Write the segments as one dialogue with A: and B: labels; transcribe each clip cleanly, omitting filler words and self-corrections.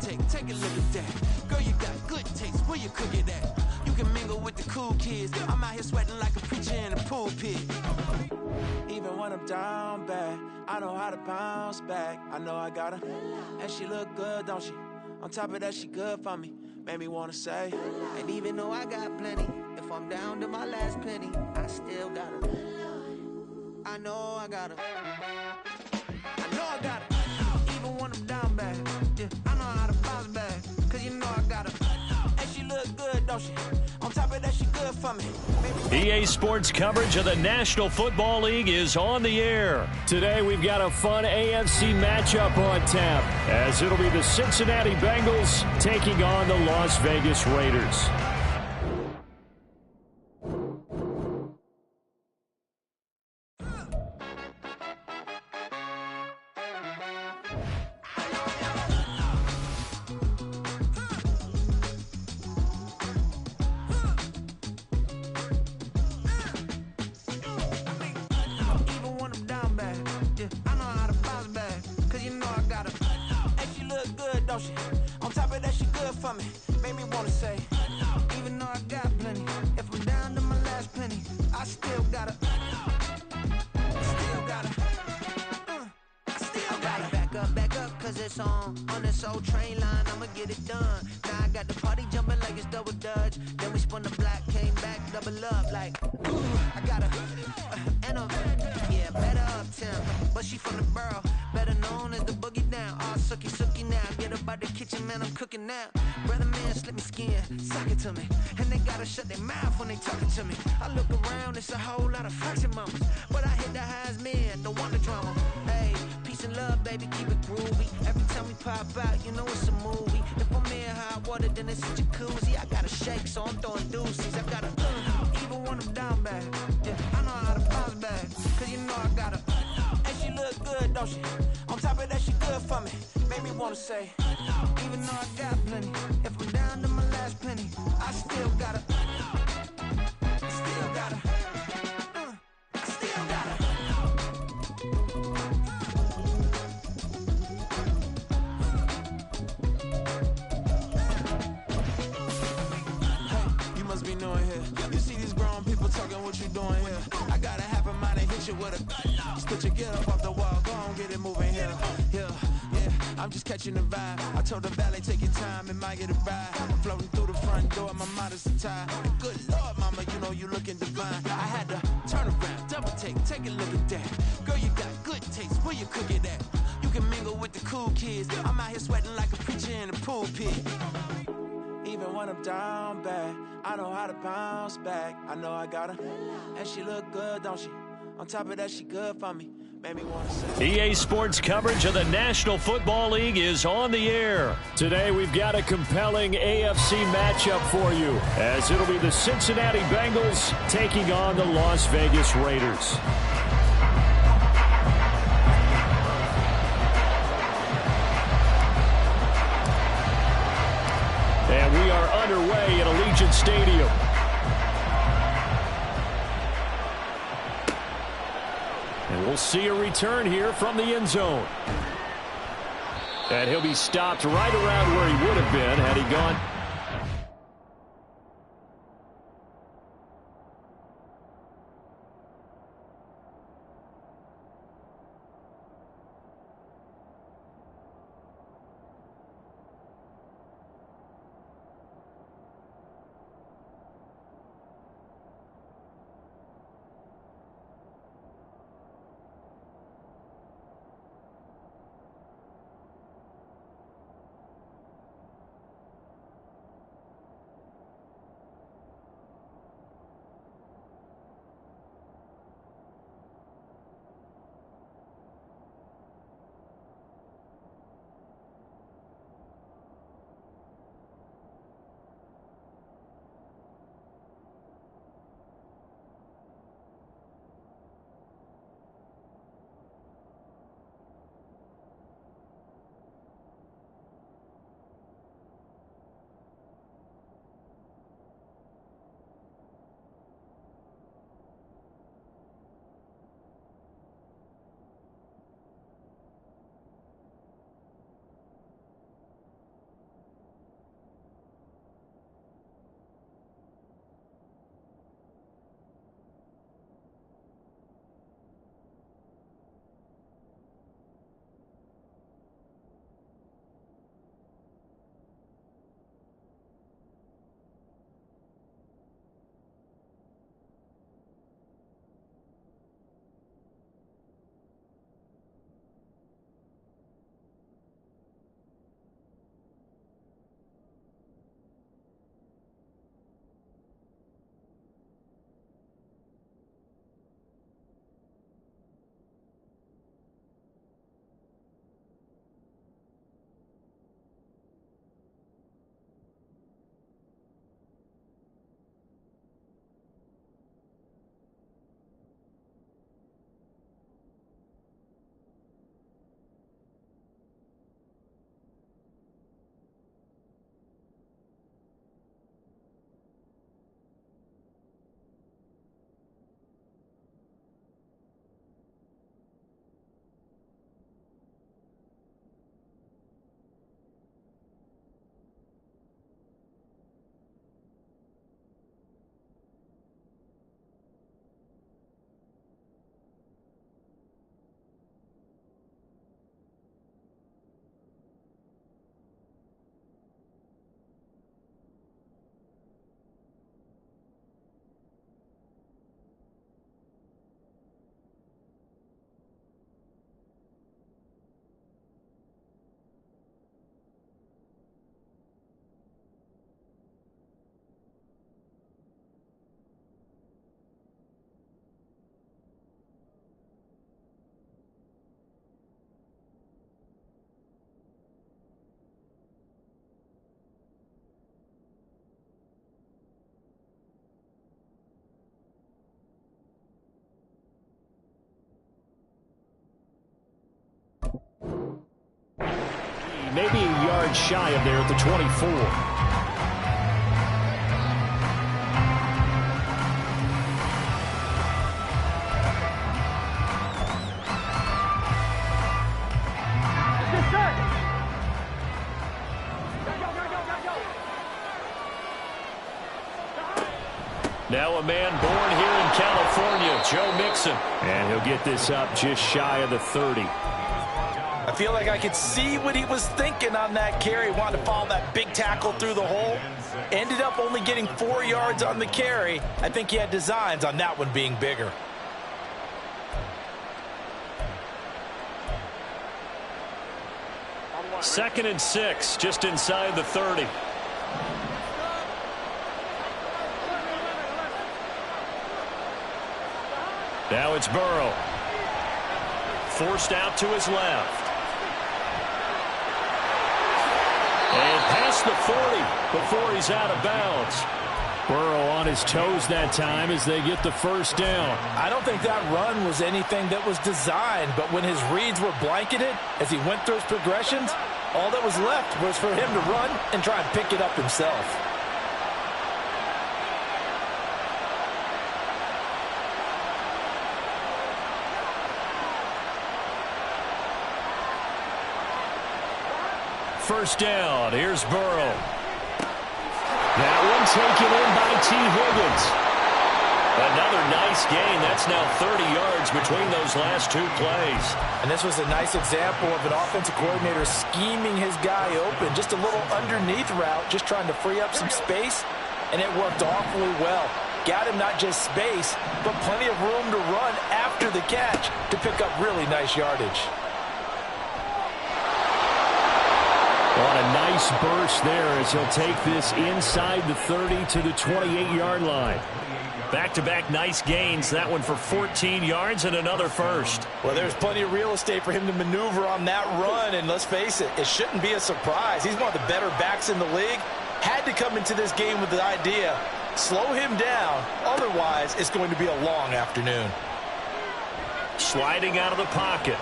A: take a look at that. Girl, you got good taste, where you cook it at? You can mingle with the cool kids. I'm out here sweating like a preacher in a pulpit. Even when I'm down bad, I know how to bounce back. I know I got her, and she look good, don't she? On top of that, she good for me. Made me wanna say,
B: and even though I got plenty, if I'm down to my last penny, I still got her. I know I got her. I know I got her. Even when I'm down bad, yeah, I know how to bounce back. Cause you know I got her. And she look good, don't she? On top of that, she good for me.
C: EA Sports coverage of the National Football League is on the air. Today we've got a fun AFC matchup on tap, as it'll be the Cincinnati Bengals taking on the Las Vegas Raiders.
B: On this old train line, I'ma get it done. Now I got the party jumping like it's double dutch. Then we spun the block, came back, double up like, ooh, I got her. And yeah, better uptown. But she from the borough, better known as the boogie down. All sookie now, get up out the kitchen, man, I'm cooking now. Brother man, slip me skin, suck it to me. And they gotta shut their mouth when they talking to me. I look around, it's a whole lot of fraction mamas. But I hit the highs, man, don't want the drama. Hey, peace and love, baby, keep it groovy. Every time we pop out, you know it's a movie. If I'm in hot water, then it's a jacuzzi. I gotta shake, so I'm throwing deuces. I gotta, even when I'm down bad. Yeah, I know how to bounce back. Cause you know I got her.
A: and she look good, don't she? On top of that, she good for me. Made me wanna say,
B: even though I got plenty, if I'm down to my last penny, I still got her. Still got her. Still got her.
A: Be knowing here. You see these grown people talking, what you doing here? I got a half a mind to hit you with a just put your get up off the wall, go on, get it moving here. Yeah, I'm just catching the vibe. I told the valet, take your time, it might get a ride. Floating through the front door, my mind is tied. Good Lord, mama, you know you looking divine. I had to turn around, double take a look at that. Girl, you got good taste, where you cook it at? You can mingle with the cool kids. I'm out here sweating like a preacher in a pulpit. Even when I'm down bad, I know how to bounce back. I know I got her, and she look good, don't she? On top of that, she good for me. Made me want to say.
C: EA Sports coverage of the National Football League is on the air. Today we've got a compelling AFC matchup for you, as it'll be the Cincinnati Bengals taking on the Las Vegas Raiders. And we are underway at Allegiant Stadium. And we'll see a return here from the end zone. And he'll be stopped right around where he would have been had he gone. maybe a yard shy of there at the 24. Now a man born here in California, Joe Mixon. And he'll get this up just shy of the 30.
D: I feel like I could see what he was thinking on that carry. Wanted to follow that big tackle through the hole. Ended up only getting 4 yards on the carry. I think he had designs on that one being bigger.
C: Second and 6, just inside the 30. Now it's Burrow. Forced out to his left. And past the 40 before he's out of bounds. Burrow on his toes that time as they get the first down.
D: I don't think that run was anything that was designed, but when his reads were blanketed as he went through his progressions, all that was left was for him to run and try and pick it up himself.
C: First down, here's Burrow. That one taken in by T. Higgins. Another nice gain. That's now 30 yards between those last two plays.
D: And this was a nice example of an offensive coordinator scheming his guy open. Just a little underneath route, just trying to free up some space, and it worked awfully well. Got him not just space, but plenty of room to run after the catch to pick up really nice yardage.
C: On a nice burst there as he'll take this inside the 30 to the 28-yard line. Back-to-back nice gains. That one for 14 yards and another first.
D: Well, there's plenty of real estate for him to maneuver on that run, and let's face it, it shouldn't be a surprise. He's one of the better backs in the league. Had to come into this game with the idea, slow him down, otherwise it's going to be a long afternoon.
C: Sliding out of the pocket.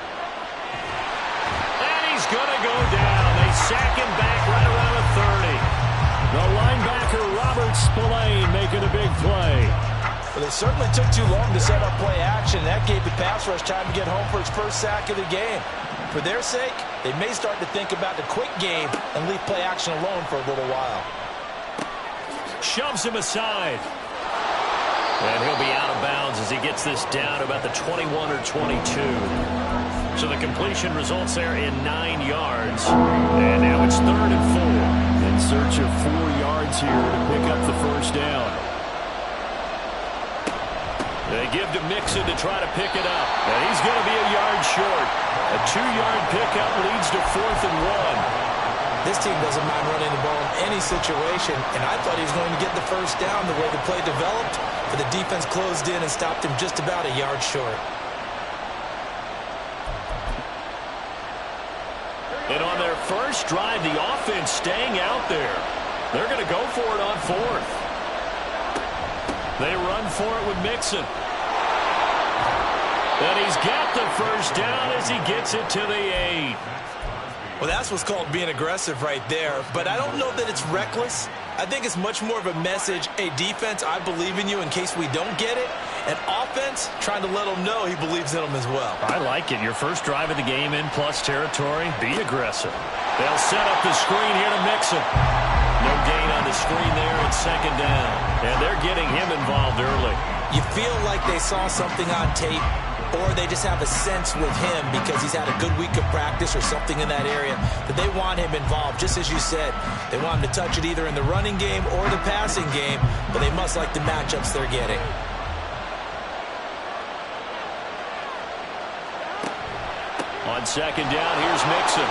C: And he's going to go down. They sack him back right around the 30. The linebacker, Robert Spillane, making a big play.
D: Well, it certainly took too long to set up play action. That gave the pass rush time to get home for its first sack of the game. For their sake, they may start to think about the quick game and leave play action alone for a little while.
C: Shoves him aside. And he'll be out of bounds as he gets this down about the 21 or 22. So the completion results there in 9 yards. And now it's 3rd and 4. In search of 4 yards here to pick up the first down. They give to Mixon to try to pick it up. And he's going to be a yard short. A 2-yard pickup leads to 4th and 1.
D: This team doesn't mind running the ball in any situation, and I thought he was going to get the first down the way the play developed, but the defense closed in and stopped him just about a yard short.
C: And on their first drive, the offense staying out there. They're going to go for it on 4th. They run for it with Mixon. And he's got the first down as he gets it to the 8.
D: Well, that's what's called being aggressive right there. But I don't know that it's reckless. I think it's much more of a message, hey, defense, I believe in you in case we don't get it. And offense, trying to let them know he believes in them as well.
C: I like it. Your first drive of the game in plus territory, be aggressive. They'll set up the screen here to Mixon. No gain on the screen there at 2nd down. And they're getting him involved early.
D: You feel like they saw something on tape, or they just have a sense with him because he's had a good week of practice or something in that area that they want him involved. Just as you said, they want him to touch it either in the running game or the passing game, but they must like the matchups they're getting.
C: On 2nd down, here's Mixon.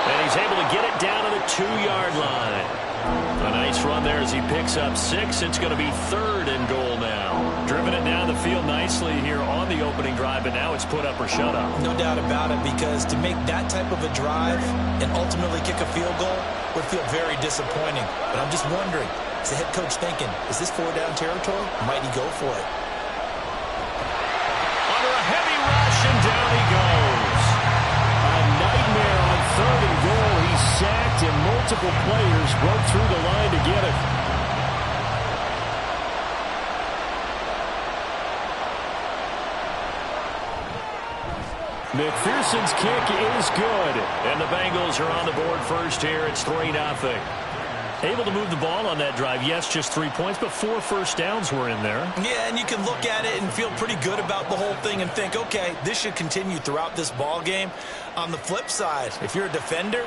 C: And he's able to get it down to the 2-yard line. A nice run there as he picks up 6. It's going to be 3rd and goal now. Driven it down the field nicely here on the opening drive, but now it's put up or shut up.
D: No doubt about it, because to make that type of a drive and ultimately kick a field goal would feel very disappointing. But I'm just wondering, is the head coach thinking, is this 4-down territory? Might he go for it?
C: Under a heavy rush, and down he goes. A nightmare on 3rd and goal multiple players broke through the line to get it. McPherson's kick is good. And the Bengals are on the board first here. It's 3-0. Able to move the ball on that drive. Yes, just 3 points, but 4 first downs were in there.
D: Yeah, and you can look at it and feel pretty good about the whole thing and think, okay, this should continue throughout this ball game. On the flip side, if you're a defender,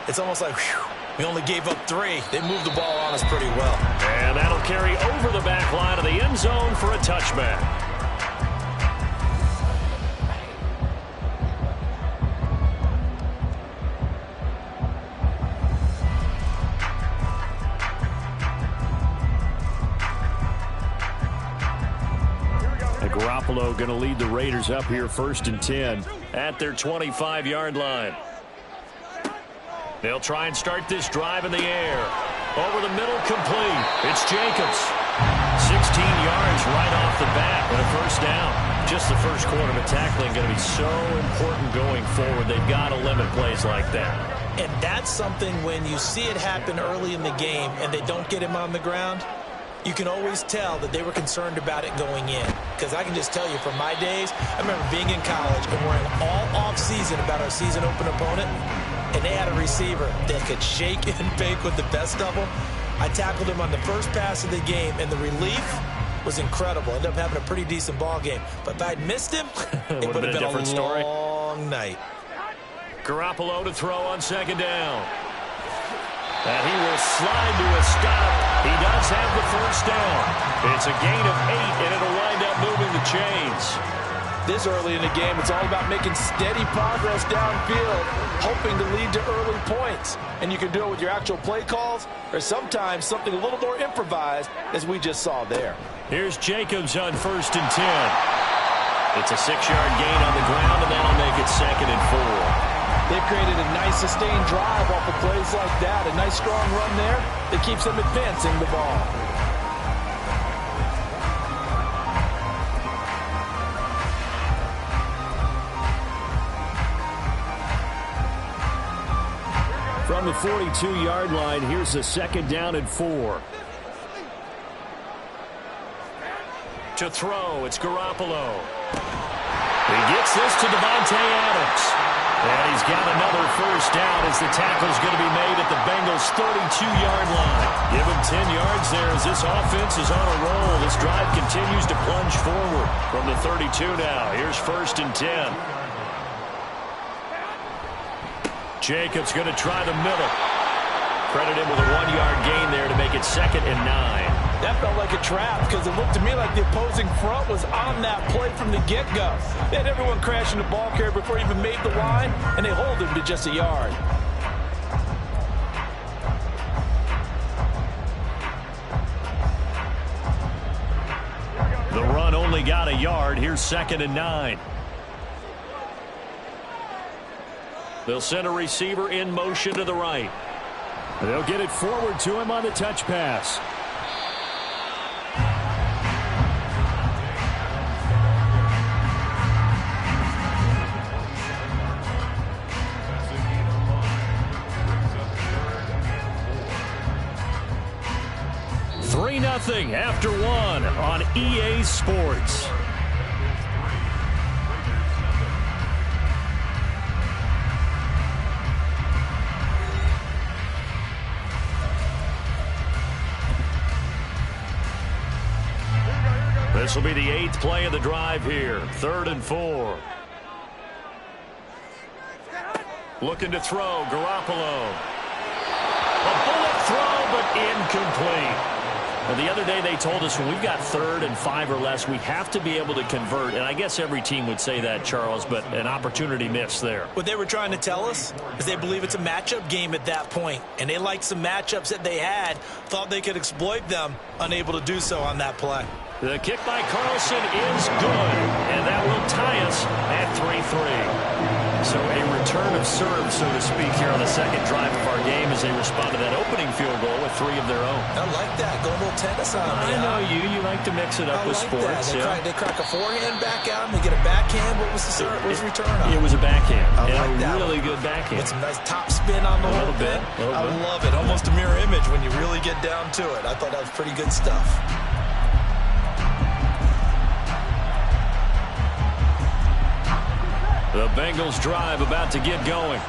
D: it's almost like, whew, we only gave up 3. They moved the ball on us pretty well.
C: And that'll carry over the back line of the end zone for a touchback. Garoppolo going to lead the Raiders up here 1st and 10 at their 25-yard line. They'll try and start this drive in the air. Over the middle, complete. It's Jacobs. 16 yards right off the bat and a first down. Just the first quarter, but tackling going to be so important going forward. They've got to limit plays like that.
D: And that's something when you see it happen early in the game and they don't get him on the ground, you can always tell that they were concerned about it going in. Because I can just tell you, from my days, I remember being in college and worrying all off-season about our season open opponent, and they had a receiver that could shake and bake with the best of them. I tackled him on the first pass of the game, and the relief was incredible. Ended up having a pretty decent ball game. But if I'd missed him, it would have been a long night.
C: Garoppolo to throw on 2nd down. And he will slide to a stop. He does have the first down. It's a gain of 8, and it'll wind up moving the chains.
D: This early in the game, it's all about making steady progress downfield, hoping to lead to early points. And you can do it with your actual play calls, or sometimes something a little more improvised, as we just saw there.
C: Here's Jacobs on 1st and 10. It's a 6-yard gain on the ground, and that'll make it 2nd and 4.
D: They've created a nice sustained drive off of plays like that. A nice strong run there that keeps them advancing the ball.
C: From the 42-yard line, here's a 2nd down and 4. To throw, it's Garoppolo. He gets this to Devontae Adams. And he's got another first down as the tackle's going to be made at the Bengals' 32-yard line. Give him 10 yards there as this offense is on a roll. This drive continues to plunge forward from the 32 now. Here's 1st and 10. Jacobs going to try the middle. Credit him with a 1-yard gain there to make it 2nd and 9.
D: That felt like a trap because it looked to me like the opposing front was on that play from the get-go. They had everyone crashing the ball carrier before he even made the line, and they hold him to just a yard.
C: The run only got a yard. Here's 2nd and 9. They'll send a receiver in motion to the right. They'll get it forward to him on the touch pass. Nothing after 1 on EA Sports. This will be the 8th play of the drive here. 3rd and 4. Looking to throw, Garoppolo. A bullet throw, but incomplete. Well, the other day they told us when we've got 3rd and 5 or less, we have to be able to convert. And I guess every team would say that, Charles, but an opportunity missed there.
D: What they were trying to tell us is they believe it's a matchup game at that point. And they liked some matchups that they had, thought they could exploit them, unable to do so on that play.
C: The kick by Carlson is good, and that will tie us at 3-3. So a return of serve, so to speak, here on the second drive of our game as they respond to that opening field goal with 3 of their own.
D: I like that. Go a little tennis on me.
C: I know you. You like to mix it up with sports.
D: They crack a forehand back out and they get a backhand. What was the serve? What was the return on?
C: It was a backhand.
D: I like that.
C: Really good backhand.
D: With some nice top spin on the whole bit. I love it. Almost a mirror image when you really get down to it. I thought that was pretty good stuff.
C: The Bengals drive about to get going.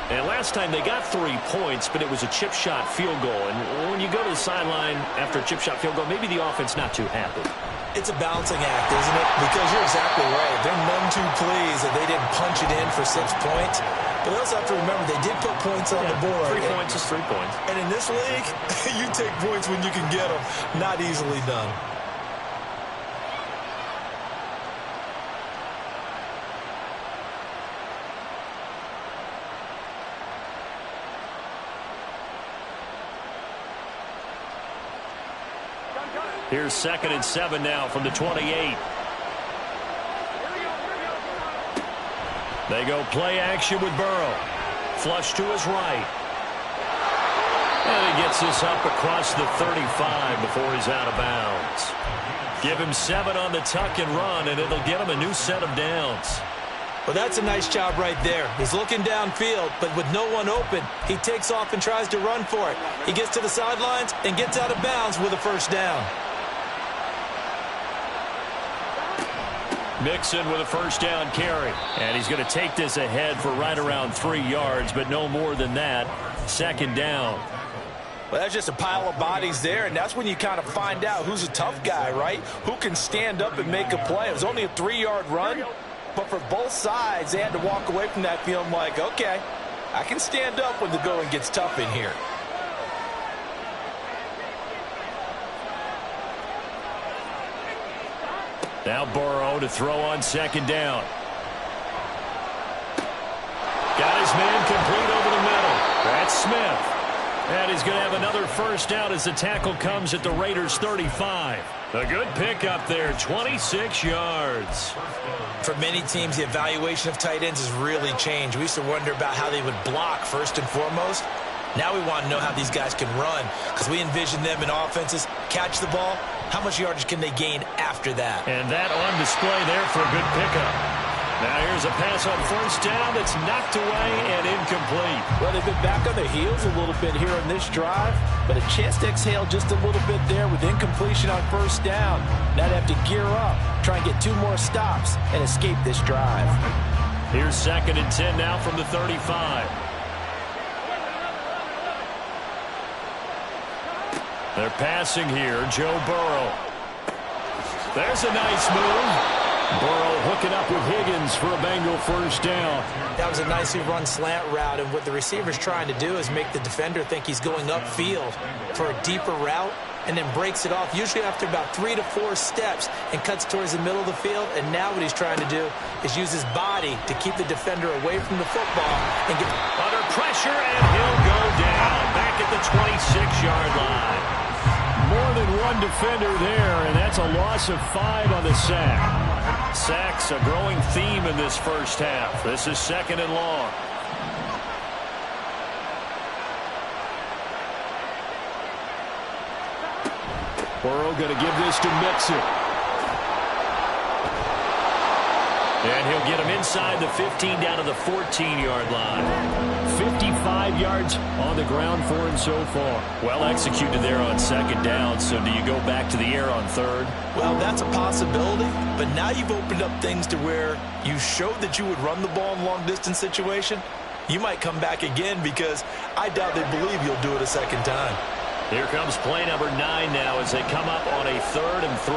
C: And last time they got 3 points, but it was a chip shot field goal. And when you go to the sideline after a chip shot field goal, maybe the offense not too happy.
D: It's a balancing act, isn't it? Because you're exactly right. They're none too pleased that they didn't punch it in for 6 points. But they also have to remember they did put points on the board.
C: 3 points is 3 points.
D: And in this league, you take points when you can get them. Not easily done.
C: Here's 2nd and 7 now from the 28. They go play action with Burrow. Flush to his right. And he gets this up across the 35 before he's out of bounds. Give him 7 on the tuck and run, and it'll get him a new set of downs.
D: Well, that's a nice job right there. He's looking downfield, but with no one open, he takes off and tries to run for it. He gets to the sidelines and gets out of bounds with a first down.
C: Mixon with a first down carry. And he's going to take this ahead for right around 3 yards, but no more than that. 2nd down.
D: Well, that's just a pile of bodies there, and that's when you kind of find out who's a tough guy, right? Who can stand up and make a play. It was only a 3-yard run, but for both sides, they had to walk away from that feeling like, okay, I can stand up when the going gets tough in here.
C: Now Burrow to throw on 2nd down. Got his man complete over the middle. That's Smith. And he's going to have another first down as the tackle comes at the Raiders' 35. A good pickup there, 26 yards.
D: For many teams, the evaluation of tight ends has really changed. We used to wonder about how they would block first and foremost. Now we want to know how these guys can run, because we envision them in offenses catch the ball. How much yardage can they gain after that?
C: And that on display there for a good pickup. Now here's a pass on first down that's knocked away and incomplete.
D: Well, they've been back on their heels a little bit here on this drive, but a chance to exhale just a little bit there with incompletion on first down. Now they have to gear up, try and get 2 more stops, and escape this drive.
C: Here's 2nd and 10 now from the 35. They're passing here, Joe Burrow. There's a nice move. Burrow hooking up with Higgins for a Bengal first down.
D: That was a nicely run slant route, and what the receiver's trying to do is make the defender think he's going upfield for a deeper route, and then breaks it off, usually after about 3 to 4 steps, and cuts towards the middle of the field. And now what he's trying to do is use his body to keep the defender away from the football and get
C: under pressure, and he'll go down back at the 26-yard line. More than one defender there, and that's a loss of 5 on the sack. Sacks a growing theme in this first half. This is 2nd and long. Burrow going to give this to Mixon. And he'll get him inside the 15 down to the 14-yard line. 55 yards on the ground for him so far. Well executed there on 2nd down. So do you go back to the air on 3rd?
D: Well, that's a possibility, but now you've opened up things to where you showed that you would run the ball in long-distance situation. You might come back again, because I doubt they believe you'll do it a 2nd time.
C: Here comes play number 9 now as they come up on a 3rd and 3.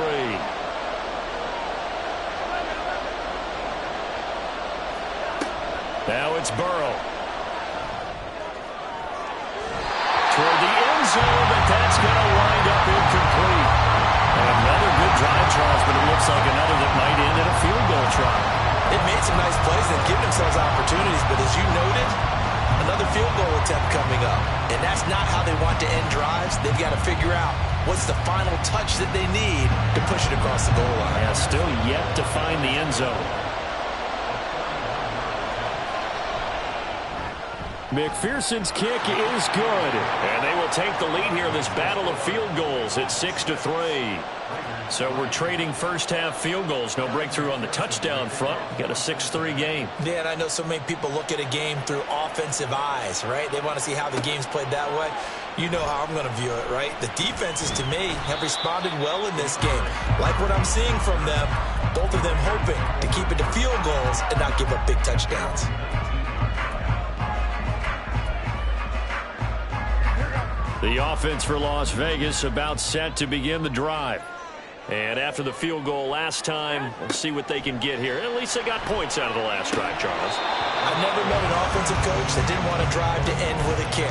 C: Now it's Burrow. Toward the end zone, but that's going to wind up incomplete. Another good drive, Charles, but it looks like another that might end in a field goal try.
D: They've made some nice plays and given themselves opportunities, but as you noted, another field goal attempt coming up. And that's not how they want to end drives. They've got to figure out what's the final touch that they need to push it across the goal line.
C: Yeah, still yet to find the end zone. McPherson's kick is good. And they will take the lead here in this battle of field goals at 6-3. So we're trading first-half field goals. No breakthrough on the touchdown front. Got a 6-3 game.
D: Yeah, and I know so many people look at a game through offensive eyes, right? They want to see how the game's played that way. You know how I'm going to view it, right? The defenses, to me, have responded well in this game. Like what I'm seeing from them, both of them hoping to keep it to field goals and not give up big touchdowns.
C: The offense for Las Vegas about set to begin the drive. And after the field goal last time, we'll see what they can get here. At least they got points out of the last drive, Charles.
D: I've never met an offensive coach that didn't want to drive to end with a kick.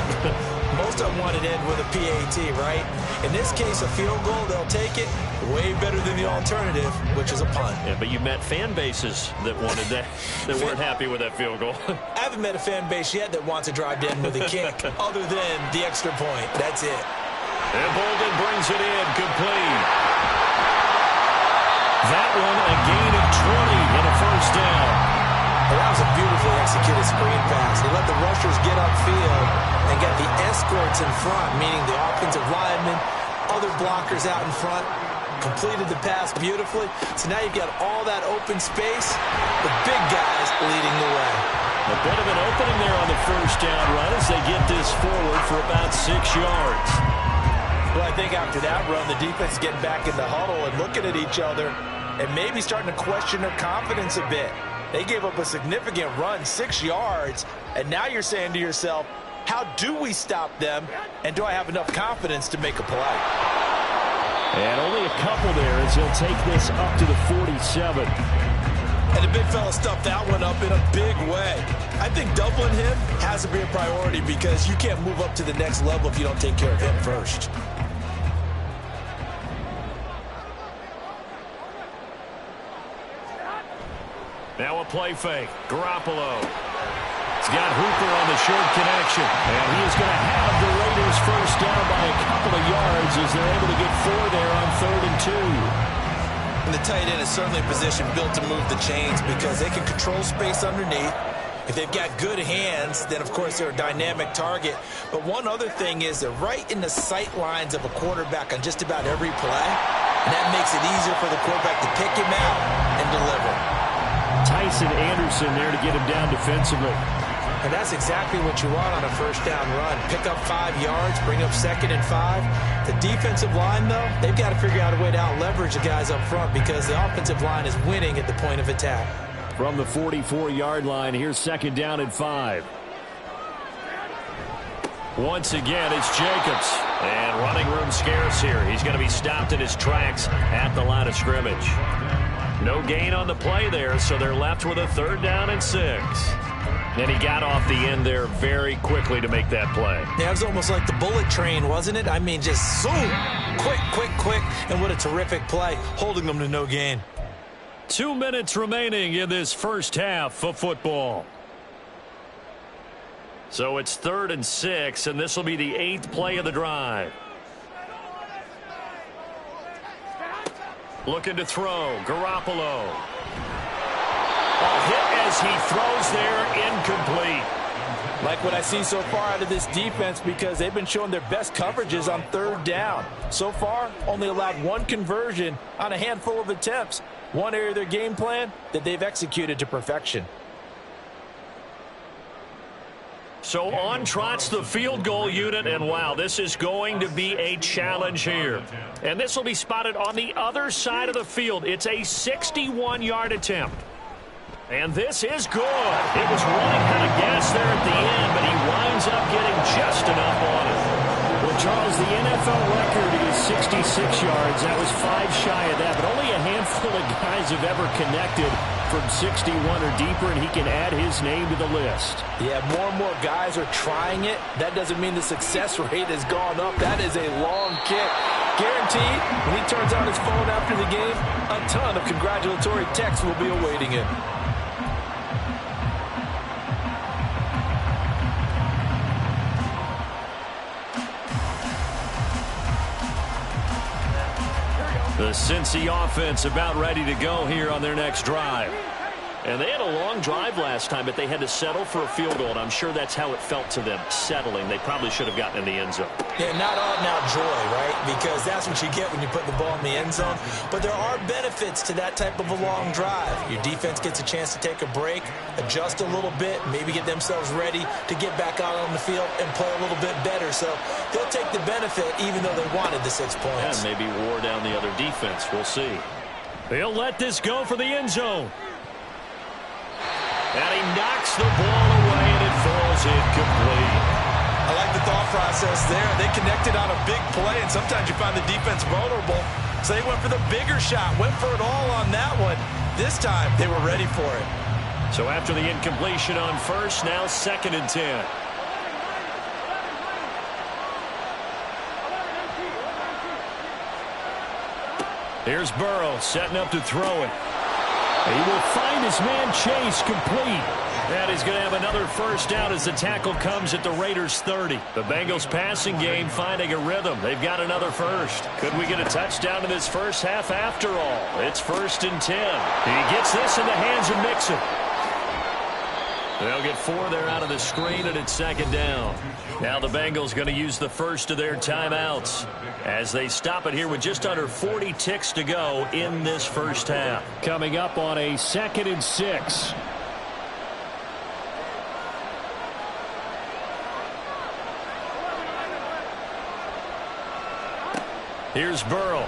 D: Most of them wanted to end with a PAT, right? In this case, a field goal, they'll take it. Way better than the alternative, which is a punt.
C: Yeah, but you met fan bases that wanted that, that weren't happy with that field goal.
D: I haven't met a fan base yet that wants to drive to end with a kick, other than the extra point. That's it.
C: And Bolden brings it in, complete. That one, a gain of 20 and a first down.
D: Well, that was a beautifully executed screen pass. He let the rushers get upfield and got the escorts in front, meaning the offensive linemen, other blockers out in front, completed the pass beautifully. So now you've got all that open space, the big guys leading the way.
C: A bit of an opening there on the first down run as they get this forward for about 6 yards.
D: Well, I think after that run, the defense is getting back in the huddle and looking at each other and maybe starting to question their confidence a bit. They gave up a significant run, 6 yards, and now you're saying to yourself, how do we stop them, and do I have enough confidence to make a play?
C: And only a couple there as he'll take this up to the 47.
D: And the big fella stuffed that one up in a big way. I think doubling him has to be a priority because you can't move up to the next level if you don't take care of him first.
C: Now a play fake. Garoppolo. He's got Hooper on the short connection. And he is going to have the Raiders first down by a couple of yards as they're able to get 4 there on 3rd and 2.
D: And the tight end is certainly a position built to move the chains because they can control space underneath. If they've got good hands, then, of course, they're a dynamic target. But one other thing is they're right in the sight lines of a quarterback on just about every play. And that makes it easier for the quarterback to pick him out and deliver.
C: Tyson Anderson there to get him down defensively.
D: And that's exactly what you want on a first down run. Pick up 5 yards, bring up 2nd and 5. The defensive line, though, they've got to figure out a way to out-leverage the guys up front because the offensive line is winning at the point of attack.
C: From the 44-yard line, here's 2nd down and 5. Once again, it's Jacobs. And running room scarce here. He's going to be stopped in his tracks at the line of scrimmage. No gain on the play there, so they're left with a 3rd down and 6. And he got off the end there very quickly to make that play.
D: Yeah, it was almost like the bullet train, wasn't it? I mean, just zoom, quick, and what a terrific play, holding them to no gain.
C: 2 minutes remaining in this first half of football. So it's 3rd and 6, and this will be the 8th play of the drive. Looking to throw, Garoppolo. A hit as he throws there, incomplete.
D: Like what I see so far out of this defense because they've been showing their best coverages on 3rd down. So far, only allowed 1 conversion on a handful of attempts. One area of their game plan that they've executed to perfection.
C: So on trots the field goal unit, and wow, this is going to be a challenge here. And this will be spotted on the other side of the field. It's a 61-yard attempt. And this is good. It was running out of gas there at the end, but he winds up getting just enough on it. Well, Charles, the NFL record is 66 yards. That was 5 shy of that, but only a handful of guys have ever connected from 61 or deeper, and he can add his name to the list.
D: Yeah, more and more guys are trying it. That doesn't mean the success rate has gone up. That is a long kick. Guaranteed, when he turns on his phone after the game, a ton of congratulatory texts will be awaiting him.
C: The Cincy offense about ready to go here on their next drive. And they had a long drive last time, but they had to settle for a field goal, and I'm sure that's how it felt to them, settling. They probably should have gotten in the end zone.
D: Yeah, not out-and-out joy, right? Because that's what you get when you put the ball in the end zone. But there are benefits to that type of a long drive. Your defense gets a chance to take a break, adjust a little bit, maybe get themselves ready to get back out on the field and play a little bit better. So they'll take the benefit even though they wanted the 6 points.
C: And maybe wore down the other defense. We'll see. They'll let this go for the end zone. And he knocks the ball away, and it falls incomplete.
D: I like the thought process there. They connected on a big play, and sometimes you find the defense vulnerable. So they went for the bigger shot, went for it all on that one. This time, they were ready for it.
C: So after the incompletion on first, now 2nd and 10. Here's Burrow setting up to throw it. He will find his man Chase complete. And he's going to have another first down as the tackle comes at the Raiders' 30. The Bengals passing game finding a rhythm. They've got another first. Could we get a touchdown in this first half after all? It's 1st and 10. He gets this in the hands of Mixon. They'll get 4 there out of the screen, and it's 2nd down. Now the Bengals going to use the first of their timeouts as they stop it here with just under 40 ticks to go in this first half. Coming up on a 2nd and 6. Here's Burrow.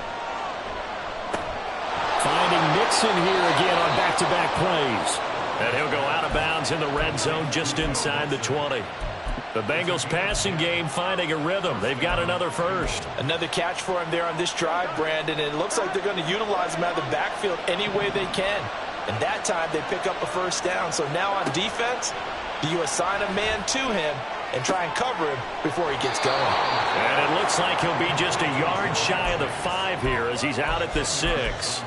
C: Finding Mixon here again on back-to-back plays. And he'll go out of bounds in the red zone just inside the 20. The Bengals passing game finding a rhythm. They've got another first.
D: Another catch for him there on this drive, Brandon. And it looks like they're going to utilize him out of the backfield any way they can. And that time they pick up a first down. So now on defense, do you assign a man to him and try and cover him before he gets going?
C: And it looks like he'll be just a yard shy of the 5 here as he's out at the 6.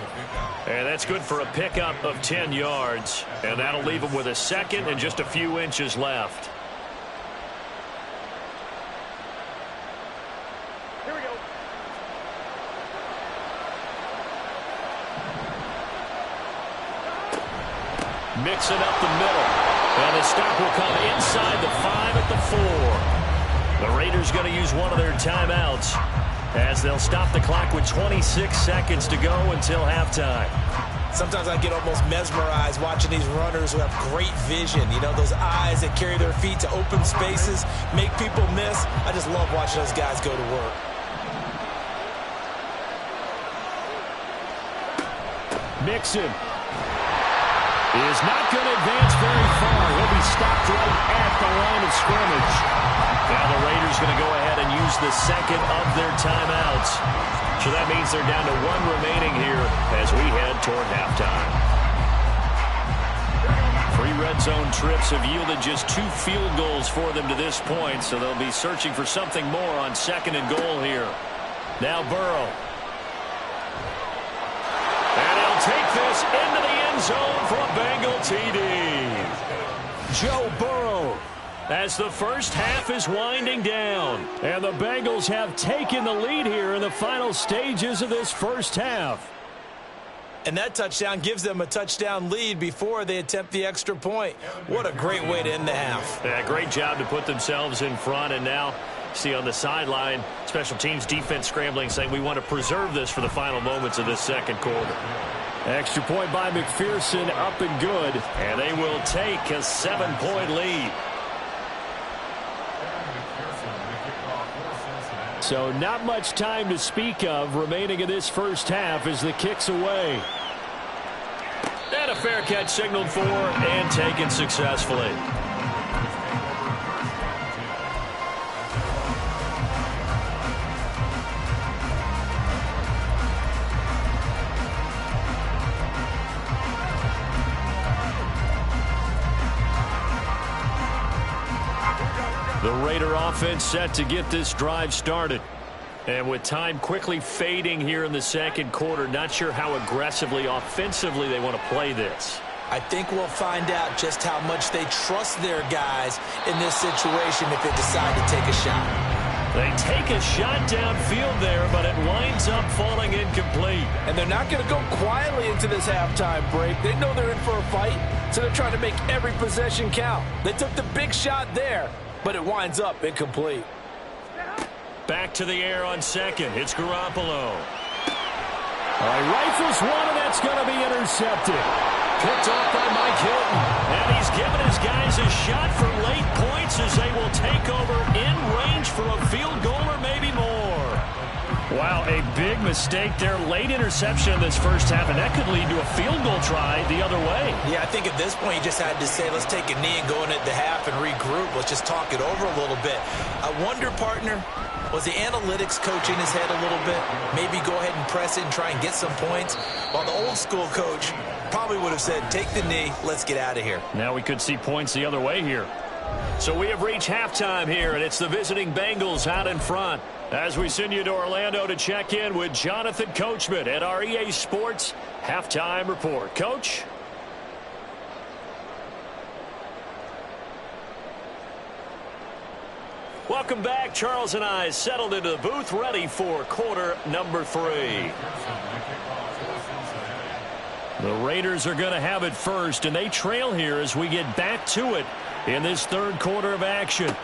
C: And that's good for a pickup of 10 yards. And that'll leave him with a 2nd and just a few inches left.
E: Here we go.
C: Mixing up the middle. And the stop will come inside the 5 at the 4. The Raiders going to use one of their timeouts as they'll stop the clock with 26 seconds to go until halftime.
D: Sometimes I get almost mesmerized watching these runners who have great vision. You know, those eyes that carry their feet to open spaces, make people miss. I just love watching those guys go to work.
C: Mixon is not going to advance very far. He'll be stopped right at the line of scrimmage. Now the Raiders going to go ahead and use the 2nd of their timeouts. So that means they're down to 1 remaining here as we head toward halftime. 3 red zone trips have yielded just 2 field goals for them to this point, so they'll be searching for something more on 2nd and goal here. Now Burrow. And he'll take this into the end zone for a Bengal TD. Joe Burrow, as the first half is winding down. And the Bengals have taken the lead here in the final stages of this first half.
D: And that touchdown gives them a touchdown lead before they attempt the extra point. What a great way to end the half.
C: Yeah, great job to put themselves in front. And now, see on the sideline, special teams defense scrambling, saying we want to preserve this for the final moments of this 2nd quarter. Extra point by McPherson, up and good. And they will take a 7-point lead. So not much time to speak of remaining in this first half as the kick's away. And a fair catch signaled for and taken successfully. The Raider offense set to get this drive started. And with time quickly fading here in the 2nd quarter, not sure how aggressively, offensively they want to play this.
D: I think we'll find out just how much they trust their guys in this situation if they decide to take a shot.
C: They take a shot downfield there, but it winds up falling incomplete.
D: And they're not going to go quietly into this halftime break. They know they're in for a fight, so they're trying to make every possession count. They took the big shot there, but it winds up incomplete.
C: Back to the air on second. It's Garoppolo. Rifles one, and that's going to be intercepted. Picked off by Mike Hilton. And he's given his guys a shot for late points as they will take over in range for a field goal or maybe more. Wow, a big mistake there. Late interception in this first half, and that could lead to a field goal try the other way.
D: Yeah, I think at this point you just had to say, let's take a knee and go into the half and regroup. Let's just talk it over a little bit. I wonder, partner, was the analytics coach in his head a little bit? Maybe go ahead and press it and try and get some points? While the old school coach probably would have said, take the knee, let's get out of here.
C: Now we could see points the other way here. So we have reached halftime here, and it's the visiting Bengals out in front. As we send you to Orlando to check in with Jonathan Coachman at our EA Sports Halftime Report. Coach? Welcome back. Charles and I settled into the booth, ready for quarter number 3. The Raiders are going to have it first, and they trail here as we get back to it in this third quarter of action.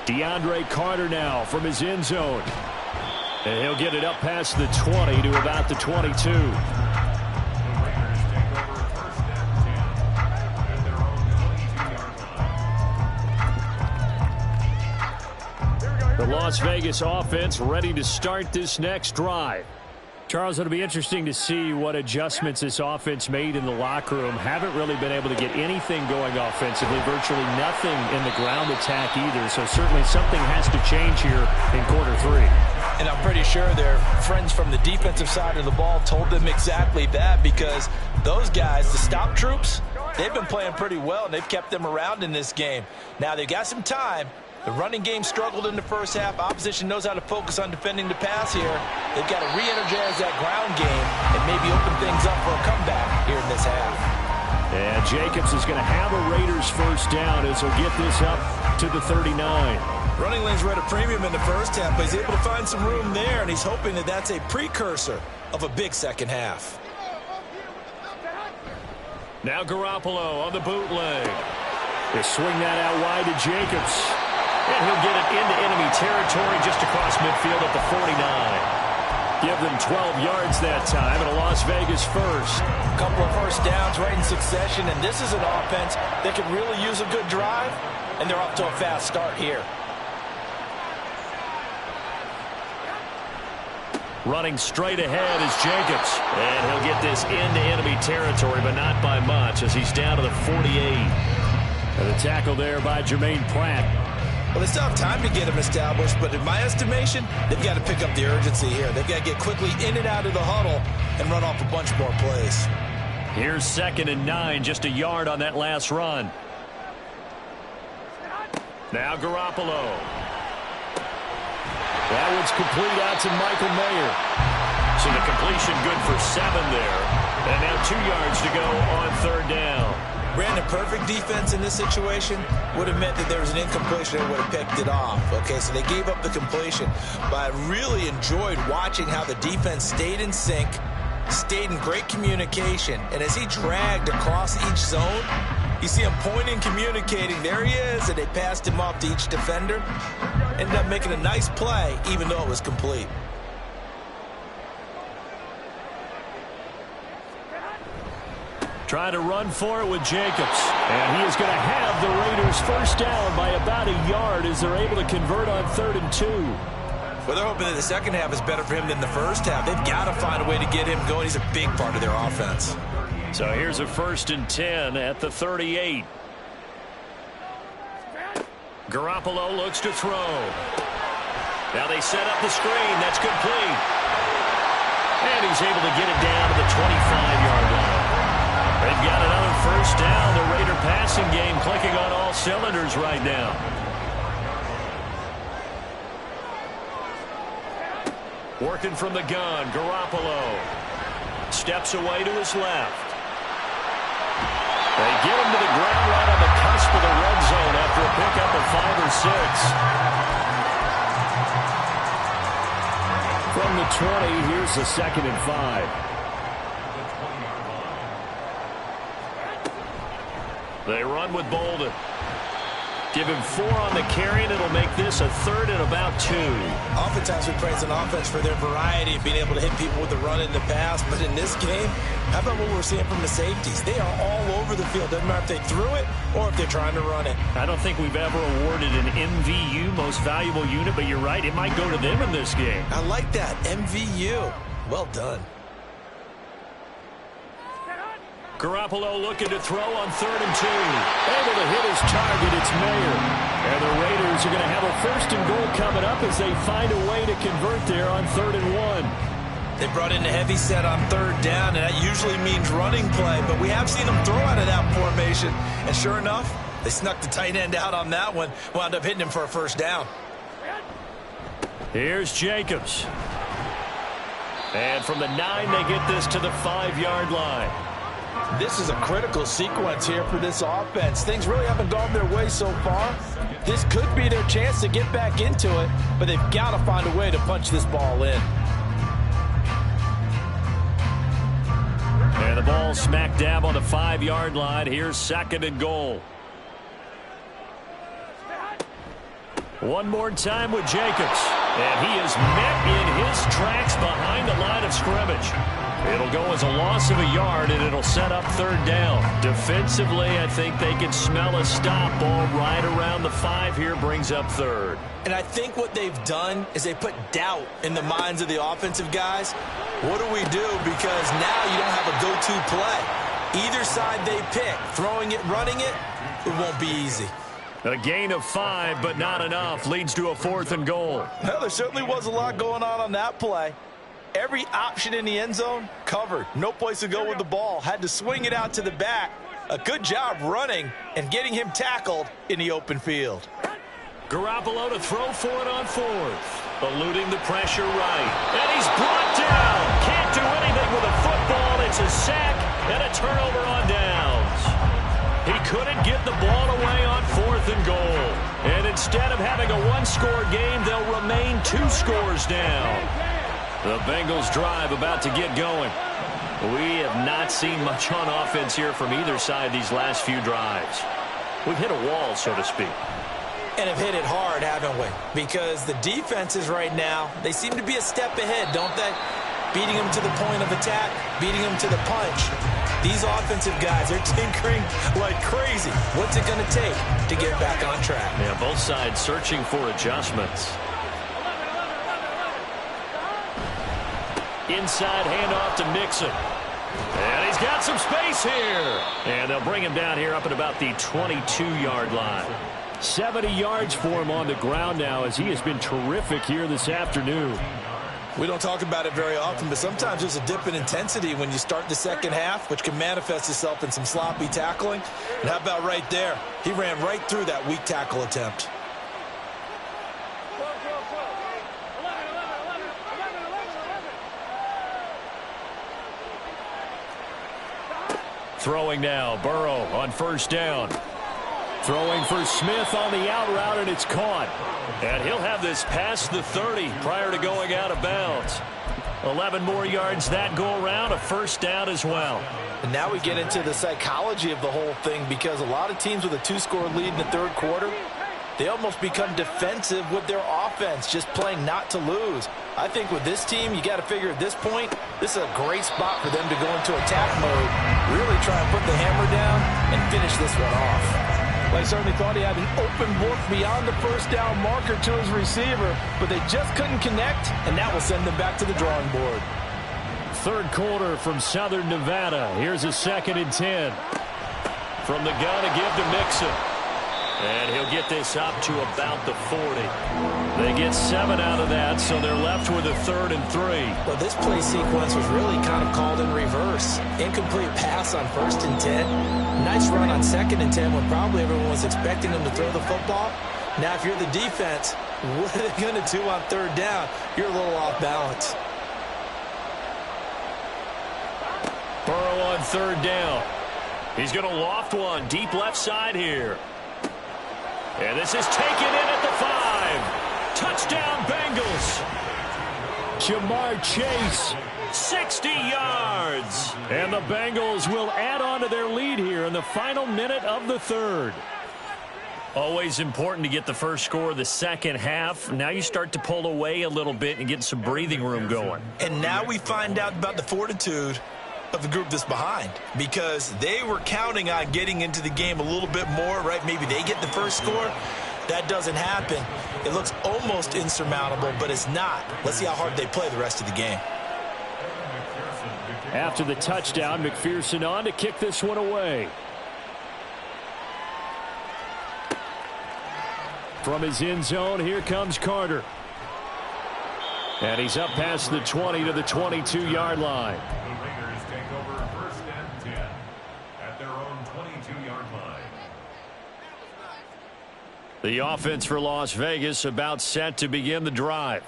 C: DeAndre Carter now from his end zone. And he'll get it up past the 20 to about the 22. The Las Vegas offense ready to start this next drive. Charles, it'll be interesting to see what adjustments this offense made in the locker room. Haven't really been able to get anything going offensively, virtually nothing in the ground attack either. So certainly something has to change here in quarter 3.
D: And I'm pretty sure their friends from the defensive side of the ball told them exactly that, because those guys, the stop troops, they've been playing pretty well, and they've kept them around in this game. Now they've got some time. The running game struggled in the first half. Opposition knows how to focus on defending the pass here. They've got to re-energize that ground game and maybe open things up for a comeback here in this half.
C: And Jacobs is going to have a Raiders first down as he'll get this up to the 39.
D: Running lanes were at a premium in the first half, but he's able to find some room there, and he's hoping that that's a precursor of a big second half.
C: Now Garoppolo on the bootleg. They swing that out wide to Jacobs. And he'll get it into enemy territory just across midfield at the 49. Give them 12 yards that time, and a Las Vegas first.
D: A couple of first downs right in succession, and this is an offense that could really use a good drive, and they're off to a fast start here.
C: Running straight ahead is Jacobs. And he'll get this into enemy territory, but not by much, as he's down to the 48. And the tackle there by Jermaine Pratt.
D: Well, they still have time to get him established, but in my estimation, they've got to pick up the urgency here. They've got to get quickly in and out of the huddle and run off a bunch more plays.
C: Here's 2nd and 9, just a yard on that last run. Now Garoppolo. That one's complete out to Michael Mayer. So the completion good for 7 there. And now 2 yards to go on 3rd down.
D: Brandon, perfect defense in this situation would have meant that there was an incompletion and would have picked it off. Okay, so they gave up the completion. But I really enjoyed watching how the defense stayed in sync, stayed in great communication. And as he dragged across each zone, you see him pointing, communicating. There he is, and they passed him off to each defender. Ended up making a nice play, even though it was complete.
C: Trying to run for it with Jacobs. And he is going to have the Raiders first down by about a yard as they're able to convert on 3rd and 2.
D: Well, they're hoping that the second half is better for him than the first half. They've got to find a way to get him going. He's a big part of their offense.
C: So here's a 1st and 10 at the 38. Garoppolo looks to throw. Now they set up the screen. That's complete. And he's able to get it down to the 25-yard line. They've got another first down. The Raider passing game clicking on all cylinders right now. Working from the gun, Garoppolo steps away to his left. They get him to the ground right on the cusp of the red zone after a pickup of 5 or 6. From the 20, here's the 2nd and 5. They run with Bolden. Give him 4 on the carry, and it'll make this a 3rd and about 2.
D: Oftentimes we praise an offense for their variety of being able to hit people with the run and the pass, but in this game, how about what we're seeing from the safeties? They are all over the field. Doesn't matter if they threw it or if they're trying to run it.
C: I don't think we've ever awarded an MVU, most valuable unit, but you're right, it might go to them in this game.
D: I like that, MVU. Well done.
C: Garoppolo looking to throw on 3rd and 2. Able to hit his target, it's Mayer. And the Raiders are going to have a 1st and goal coming up as they find a way to convert there on 3rd and 1.
D: They brought in a heavy set on 3rd down, and that usually means running play, but we have seen them throw out of that formation. And sure enough, they snuck the tight end out on that one, wound up hitting him for a 1st down.
C: Here's Jacobs. And from the 9, they get this to the 5-yard line.
D: This is a critical sequence here for this offense. Things really haven't gone their way so far. This could be their chance to get back into it, but they've got to find a way to punch this ball in.
C: And the ball smack dab on the 5-yard line. Here's 2nd and goal. One more time with Jacobs. And he is met in his tracks behind the line of scrimmage. It'll go as a loss of a yard, and it'll set up 3rd down. Defensively, I think they can smell a stop. Ball right around the 5 here brings up 3rd.
D: And I think what they've done is they put doubt in the minds of the offensive guys. What do we do? Because now you don't have a go-to play. Either side they pick, throwing it, running it, it won't be easy.
C: A gain of 5, but not enough. Leads to a 4th and goal.
D: Well, there certainly was a lot going on that play. Every option in the end zone covered. No place to go with the ball. Had to swing it out to the back. A good job running and getting him tackled in the open field.
C: Garoppolo to throw for it on 4th. Eluding the pressure right. And he's brought down. Can't do anything with a football. It's a sack and a turnover on downs. He couldn't get the ball away on 4th and goal. And instead of having a 1-score game, they'll remain 2 scores down. The Bengals drive about to get going. We have not seen much on offense here from either side these last few drives. We've hit a wall, so to speak.
D: And have hit it hard, haven't we? Because the defenses right now, they seem to be a step ahead, don't they? Beating them to the point of attack, beating them to the punch. These offensive guys, they're tinkering like crazy. What's it going to take to get back on track?
C: Yeah, both sides searching for adjustments. Inside handoff to Mixon. And he's got some space here. And they'll bring him down here up at about the 22-yard line. 70 yards for him on the ground now as he has been terrific here this afternoon.
D: We don't talk about it very often, but sometimes there's a dip in intensity when you start the second half, which can manifest itself in some sloppy tackling. And how about right there? He ran right through that weak tackle attempt.
C: Throwing now, Burrow on 1st down. Throwing for Smith on the out route, and it's caught. And he'll have this past the 30 prior to going out of bounds. 11 more yards that go around, a 1st down as well.
D: And now we get into the psychology of the whole thing, because a lot of teams with a 2-score lead in the 3rd quarter, they almost become defensive with their offense, just playing not to lose. I think with this team, you got to figure at this point, this is a great spot for them to go into attack mode, really try and put the hammer down and finish this one off. Well, I certainly thought he had an open look beyond the 1st down marker to his receiver, but they just couldn't connect, and that will send them back to the drawing board.
C: 3rd quarter from Southern Nevada. Here's a 2nd and 10. From the gun to give to Mixon. And he'll get this up to about the 40. They get 7 out of that, so they're left with a 3rd and 3.
D: Well, this play sequence was really kind of called in reverse. Incomplete pass on 1st and 10. Nice run on 2nd and 10 when probably everyone was expecting them to throw the football. Now, if you're the defense, what are they going to do on 3rd down? You're a little off balance.
C: Burrow on 3rd down. He's going to loft one deep left side here. And this is taken in at the 5. Touchdown, Bengals. Jamar Chase, 60 yards. And the Bengals will add on to their lead here in the final minute of the third. Always important to get the first score of the second half. Now you start to pull away a little bit and get some breathing room going.
D: And now we find out about the fortitude of the group that's behind, because they were counting on getting into the game a little bit more, right? Maybe they get the first score. That doesn't happen. It looks almost insurmountable, but it's not. Let's see how hard they play the rest of the game.
C: After the touchdown, McPherson on to kick this one away. From his end zone, here comes Carter. And he's up past the 20 to the 22-yard line.
E: The Raiders take over 1st and 10 at their own 22-yard line.
C: The offense for Las Vegas about set to begin the drive.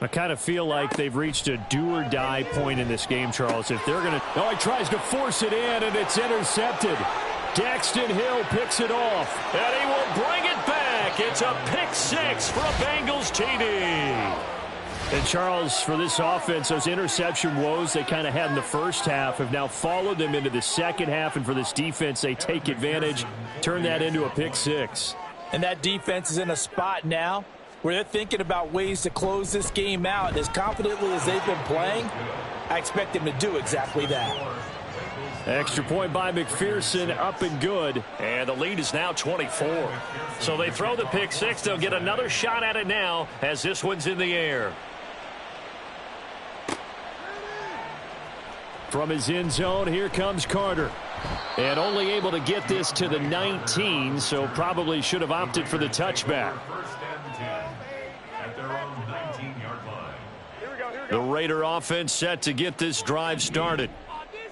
C: I kind of feel like they've reached a do-or-die point in this game, Charles. If they're going to... Oh, he tries to force it in, and it's intercepted. Daxton Hill picks it off, and he will bring it back. It's a pick 6 for a Bengals TD. And, Charles, for this offense, those interception woes they kind of had in the first half have now followed them into the second half. And for this defense, they take advantage, turn that into a pick 6.
D: And that defense is in a spot now where they're thinking about ways to close this game out. As confidently as they've been playing, I expect them to do exactly that.
C: Extra point by McPherson, up and good. And the lead is now 24. So they throw the pick 6. They'll get another shot at it now as this one's in the air. From his end zone, here comes Carter. And only able to get this to the 19, so probably should have opted for the touchback.
E: 1st and 10 at their own 19-yard line.
C: The Raider offense set to get this drive started.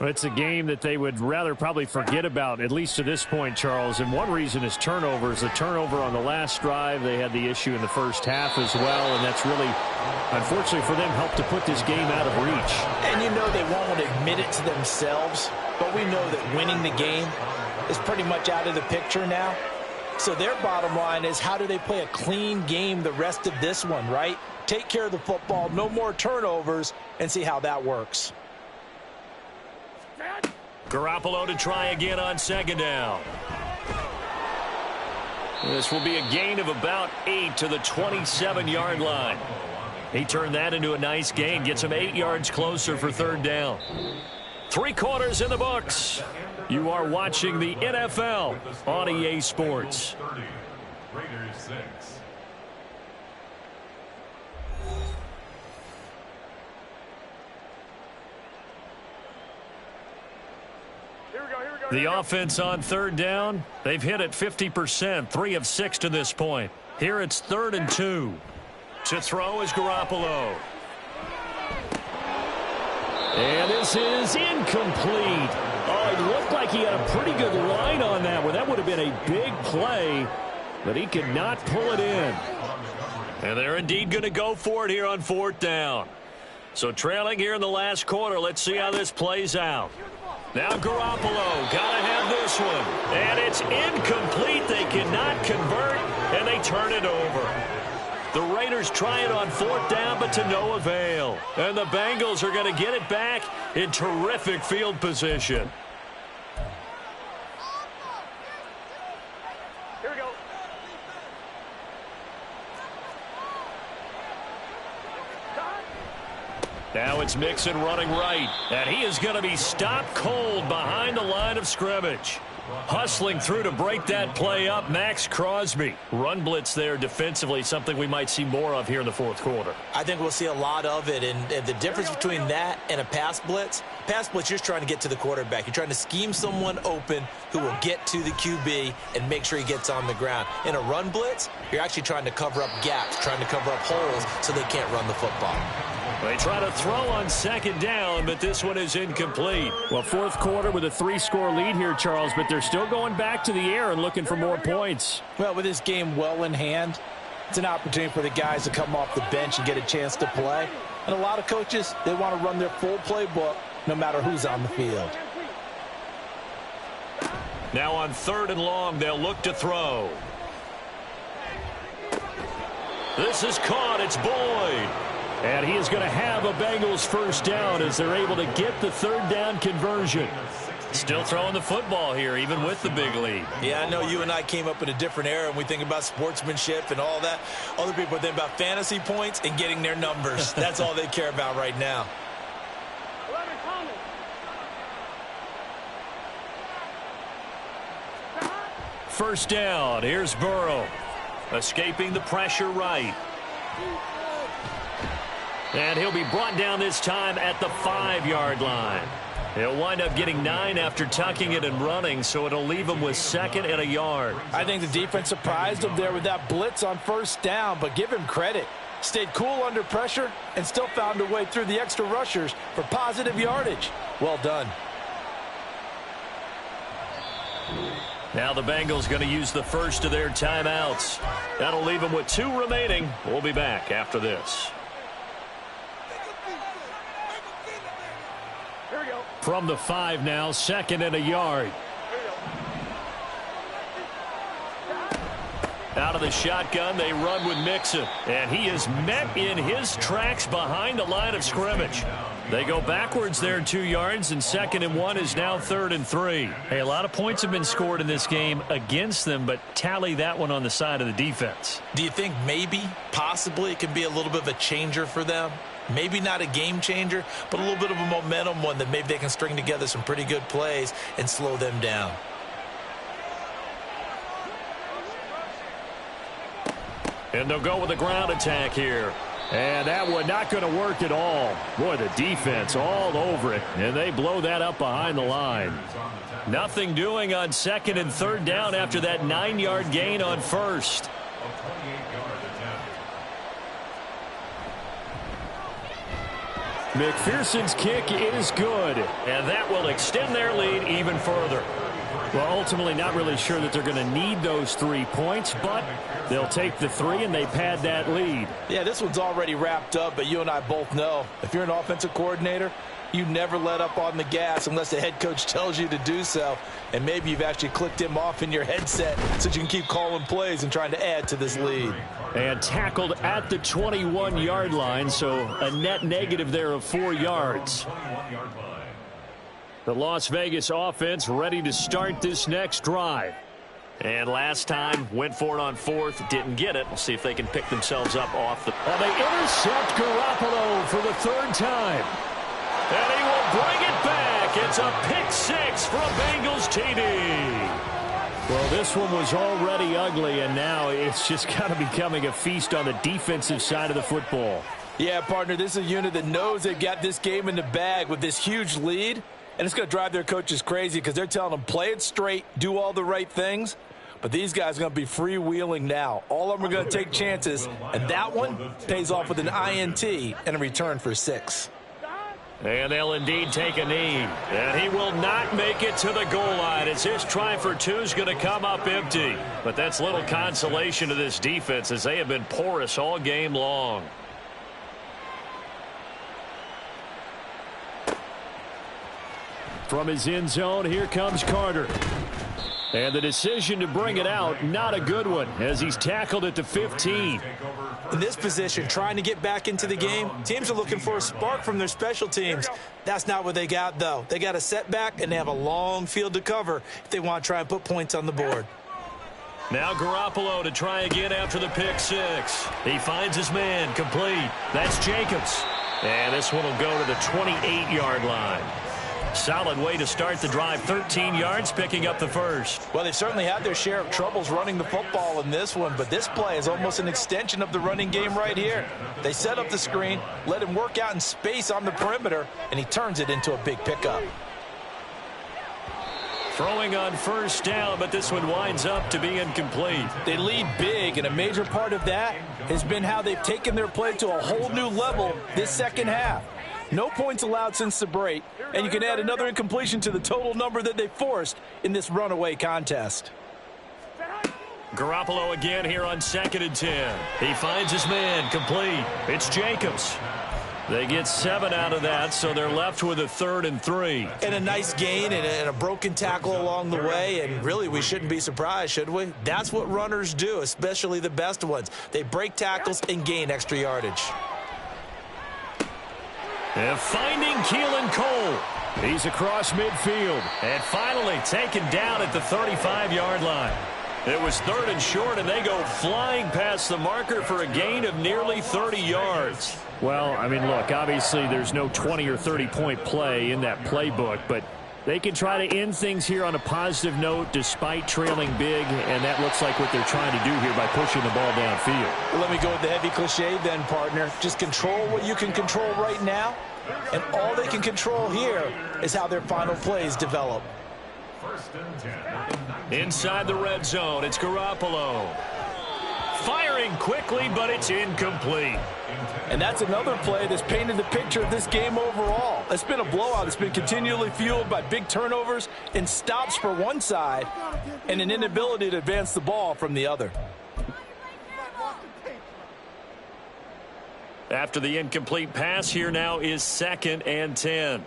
C: Well, it's a game that they would rather probably forget about, at least to this point, Charles. And one reason is turnovers. The turnover on the last drive, they had the issue in the first half as well. And that's really, unfortunately for them, helped to put this game out of reach.
D: And you know they won't admit it to themselves, but we know that winning the game is pretty much out of the picture now. So their bottom line is, how do they play a clean game the rest of this one, right? Take care of the football, no more turnovers, and see how that works.
C: Garoppolo to try again on second down. This will be a gain of about 8 to the 27-yard line. He turned that into a nice gain, gets him 8 yards closer for third down. 3 quarters in the books. You are watching the NFL on EA Sports.
E: 30, Raiders 6.
C: The offense on third down, they've hit it 50%, 3 of 6 to this point. Here it's 3rd and 2. To throw is Garoppolo. And this is incomplete. Oh, it looked like he had a pretty good line on that one. That would have been a big play, but he could not pull it in. And they're indeed going to go for it here on 4th down. So trailing here in the last quarter, let's see how this plays out. Now Garoppolo, gotta have this one. And it's incomplete. They cannot convert, and they turn it over. The Raiders try it on 4th down, but to no avail. And the Bengals are going to get it back in terrific field position.
F: Here we go.
C: Now it's Mixon running right, and he is going to be stopped cold behind the line of scrimmage. Hustling through to break that play up, Max Crosby. Run blitz there defensively, something we might see more of here in the 4th quarter.
D: I think we'll see a lot of it, and the difference between that and a pass blitz, you're just trying to get to the quarterback. You're trying to scheme someone open who will get to the QB and make sure he gets on the ground. In a run blitz, you're actually trying to cover up gaps, trying to cover up holes so they can't run the football.
C: They try to throw on second down, but this one is incomplete. Well, 4th quarter with a 3-score lead here, Charles, but they're still going back to the air and looking for more points.
D: Well, with this game well in hand, it's an opportunity for the guys to come off the bench and get a chance to play. And a lot of coaches, they want to run their full playbook no matter who's on the field.
C: Now on 3rd and long, they'll look to throw. This is caught. It's Boyd. And he is going to have a Bengals first down as they're able to get the 3rd down conversion. Still throwing the football here, even with the big lead.
D: Yeah, I know you and I came up in a different era, and we think about sportsmanship and all that. Other people think about fantasy points and getting their numbers. That's all they care about right now.
C: First down. Here's Burrow. Escaping the pressure right. And he'll be brought down this time at the 5-yard line. He'll wind up getting 9 after tucking it and running, so it'll leave him with 2nd and a yard.
D: I think the defense surprised him there with that blitz on first down, but give him credit. Stayed cool under pressure and still found a way through the extra rushers for positive yardage. Well done.
C: Now the Bengals going to use the first of their timeouts. That'll leave them with 2 remaining. We'll be back after this. From the 5 now, 2nd and a yard. Out of the shotgun, they run with Mixon. And he is met in his tracks behind the line of scrimmage. They go backwards there 2 yards, and 2nd and 1 is now 3rd and 3. Hey, a lot of points have been scored in this game against them, but tally that one on the side of the defense.
D: Do you think maybe, possibly, it can be a little bit of a changer for them? Maybe not a game changer, but a little bit of a momentum one that maybe they can string together some pretty good plays and slow them down.
C: And they'll go with a ground attack here. And that one not going to work at all. Boy, the defense all over it. And they blow that up behind the line. Nothing doing on 2nd and 3rd down after that 9-yard gain on 1st. McPherson's kick is good. And that will extend their lead even further. Well, ultimately not really sure that they're going to need those 3 points, but they'll take the 3 and they pad that lead.
D: Yeah, this one's already wrapped up, but you and I both know if you're an offensive coordinator, you never let up on the gas unless the head coach tells you to do so. And maybe you've actually clicked him off in your headset so you can keep calling plays and trying to add to this lead.
C: And tackled at the 21-yard line, so a net negative there of 4 yards. The Las Vegas offense ready to start this next drive. And last time, went for it on 4th, didn't get it. We'll see if they can pick themselves up off the... And they intercept Garoppolo for the 3rd time. And he will bring it back. It's a pick 6 for a Bengals TD. Well, this one was already ugly, and now it's just kind of becoming a feast on the defensive side of the football.
D: Yeah, partner, this is a unit that knows they've got this game in the bag with this huge lead. And it's going to drive their coaches crazy because they're telling them play it straight, do all the right things. But these guys are going to be freewheeling now. All of them are going to take chances. And that one pays off with an INT and a return for 6.
C: And they'll indeed take a knee. And he will not make it to the goal line as his try for 2 is going to come up empty. But that's little consolation to this defense as they have been porous all game long. From his end zone, here comes Carter. And the decision to bring it out, not a good one, as he's tackled at the 15.
D: In this position, trying to get back into the game, teams are looking for a spark from their special teams. That's not what they got, though. They got a setback, and they have a long field to cover if they want to try and put points on the board.
C: Now Garoppolo to try again after the pick 6. He finds his man, complete. That's Jacobs. And this one will go to the 28-yard line. Solid way to start the drive. 13 yards, picking up the first.
D: Well, they've certainly had their share of troubles running the football in this one, but this play is almost an extension of the running game right here. They set up the screen, let him work out in space on the perimeter, and he turns it into a big pickup.
C: Throwing on first down, but this one winds up to be incomplete.
D: They lead big, and a major part of that has been how they've taken their play to a whole new level this second half. No points allowed since the break, and you can add another incompletion to the total number that they forced in this runaway contest.
C: Garoppolo again here on 2nd and 10. He finds his man, complete. It's Jacobs. They get 7 out of that, so they're left with a 3rd and 3.
D: And a nice gain and a broken tackle along the way, and really we shouldn't be surprised, should we? That's what runners do, especially the best ones. They break tackles and gain extra yardage.
C: And finding Keelan Cole. He's across midfield and finally taken down at the 35-yard line. It was 3rd and short, and they go flying past the marker for a gain of nearly 30 yards.
F: Well, I mean, look, obviously there's no 20 or 30-point play in that playbook, but they can try to end things here on a positive note despite trailing big, and that looks like what they're trying to do here by pushing the ball downfield.
D: Well, let me go with the heavy cliche then, partner. Just control what you can control right now, and all they can control here is how their final plays develop.
C: Inside the red zone, it's Garoppolo. Firing quickly, but it's incomplete.
D: And that's another play that's painted the picture of this game overall. It's been a blowout. It's been continually fueled by big turnovers and stops for one side and an inability to advance the ball from the other.
C: After the incomplete pass, here now is 2nd and 10.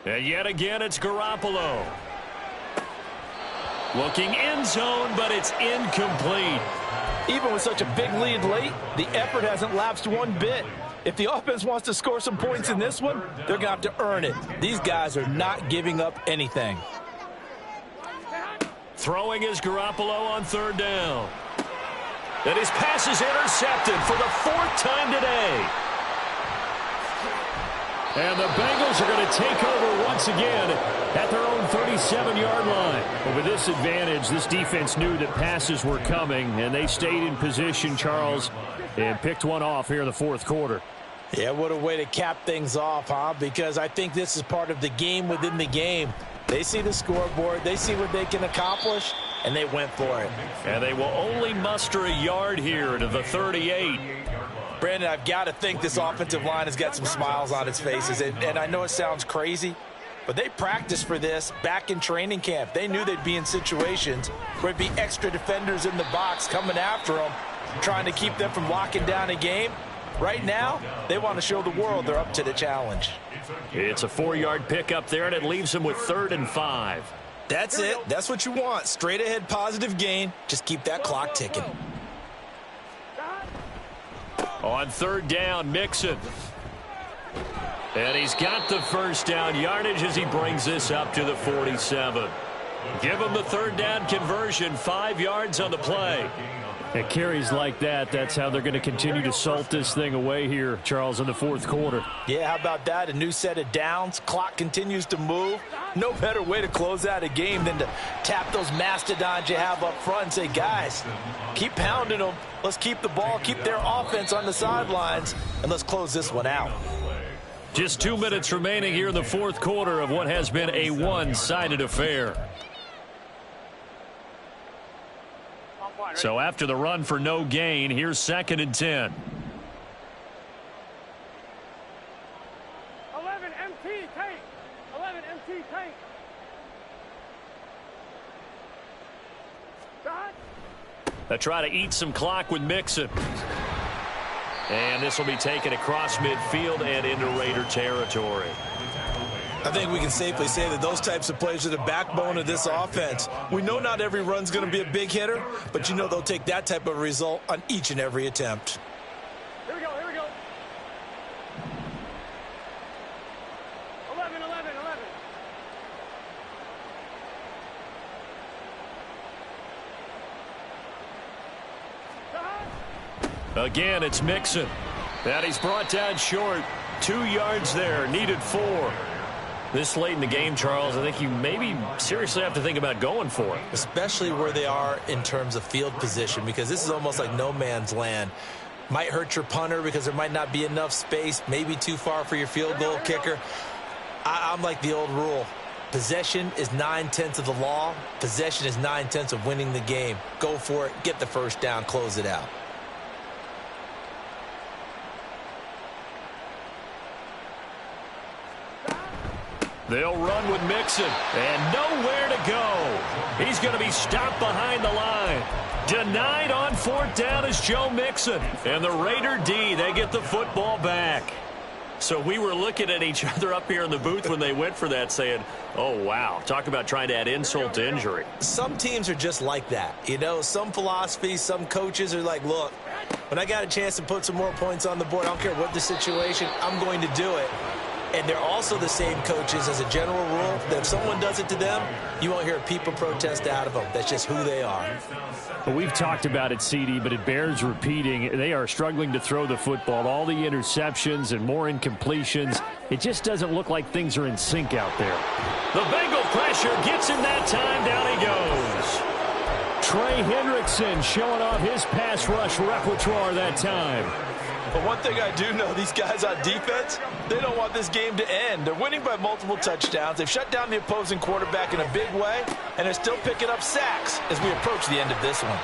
C: And yet again, it's Garoppolo. Looking end zone, but it's incomplete.
D: Even with such a big lead late, the effort hasn't lapsed one bit. If the offense wants to score some points in this one, they're going to have to earn it. These guys are not giving up anything.
C: Throwing is Garoppolo on 3rd down. And his pass is intercepted for the 4th time today. And the Bengals are going to take over once again at their own 37-yard line. But with this advantage, this defense knew that passes were coming, and they stayed in position, Charles, and picked one off here in the 4th quarter.
D: Yeah, what a way to cap things off, huh? Because I think this is part of the game within the game. They see the scoreboard, they see what they can accomplish, and they went for it.
C: And they will only muster a yard here to the 38.
D: Brandon, I've got to think this offensive line has got some smiles on its faces. And I know it sounds crazy, but they practiced for this back in training camp. They knew they'd be in situations where it'd be extra defenders in the box coming after them, trying to keep them from locking down a game. Right now, they want to show the world they're up to the challenge.
C: It's a 4-yard pickup there, and it leaves them with 3rd and 5.
D: That's it. That's what you want. Straight ahead positive gain. Just keep that clock ticking.
C: On 3rd down, Mixon. And he's got the 1st down yardage as he brings this up to the 47. Give him the 3rd down conversion, 5 yards on the play.
F: At carries like that, that's how they're going to continue to salt this thing away here, Charles, in the 4th quarter.
D: Yeah, how about that? A new set of downs. Clock continues to move. No better way to close out a game than to tap those mastodons you have up front and say, guys, keep pounding them. Let's keep the ball, keep their offense on the sidelines, and let's close this one out.
C: Just 2 minutes remaining here in the 4th quarter of what has been a one-sided affair. So after the run for no gain, here's 2nd and 10.
G: 11 MT tank. 11 MT tank.
C: They try to eat some clock with Mixon. And this will be taken across midfield and into Raider territory.
D: I think we can safely say that those types of plays are the backbone of this offense. We know not every run's going to be a big hitter, but you know they'll take that type of result on each and every attempt.
G: Here we go, here we go. 11, 11, 11.
C: Again, it's Mixon. And he's brought down short. 2 yards there, needed 4. This late in the game, Charles, I think you maybe seriously have to think about going for it.
D: Especially where they are in terms of field position, because this is almost like no man's land. Might hurt your punter because there might not be enough space, maybe too far for your field goal kicker. I'm like the old rule. Possession is 9/10 of the law. Possession is 9/10 of winning the game. Go for it, get the 1st down, close it out.
C: They'll run with Mixon, and nowhere to go. He's going to be stopped behind the line. Denied on 4th down is Joe Mixon. And the Raider D, they get the football back. So we were looking at each other up here in the booth when they went for that saying, oh, wow, talk about trying to add insult to injury.
D: Some teams are just like that. You know, some philosophies, some coaches are like, look, when I got a chance to put some more points on the board, I don't care what the situation, I'm going to do it. And they're also the same coaches as a general rule that if someone does it to them, you won't hear people protest out of them. That's just who they are.
F: Well, we've talked about it, CD, but it bears repeating. They are struggling to throw the football. All the interceptions and more incompletions. It just doesn't look like things are in sync out there.
C: The Bengal pressure gets him that time. Down he goes.
F: Trey Hendrickson showing off his pass rush repertoire that time.
D: But one thing I do know, these guys on defense, they don't want this game to end. They're winning by multiple touchdowns. They've shut down the opposing quarterback in a big way, and they're still picking up sacks as we approach the end of this one.